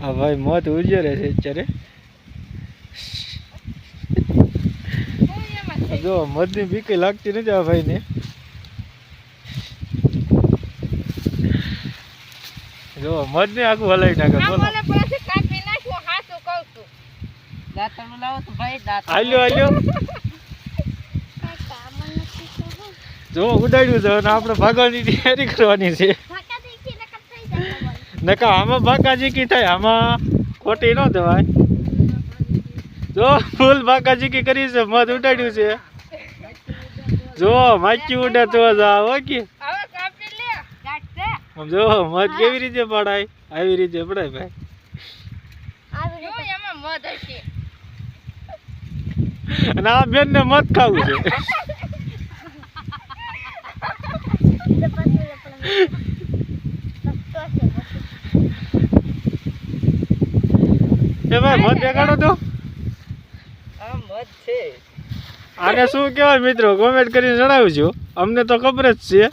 હા ભાઈ મત ઉજ્યો રહે છે અત્યારે જો મધની બીક લાગતી નથી આ ભાઈને જો મધને આખું હલાવી નાખે બોલો હાલ્યો હાલ્યો જો ઉડાડ્યું છે અને આપણે ભાગવાની તૈયારી કરવાની છે નકા આમાં ભાકાજીકી થાય આમાં ખોટી ન જવાય જો ફૂલ ભાકાજીકી કરી છે મધ ઉડાડ્યું છે જો માચી ઉડે તો જાવ ઓકે જો મધ કેવી રીતે પડાય આવી રીતે પડાય ભાઈ અને આ બેન ને મધ ખાવું છે એ ભાઈ મધ દેખાડો તો આને શું કહેવાય મિત્રો કોમેન્ટ કરીને જણાવજો અમને તો ખબર જ છે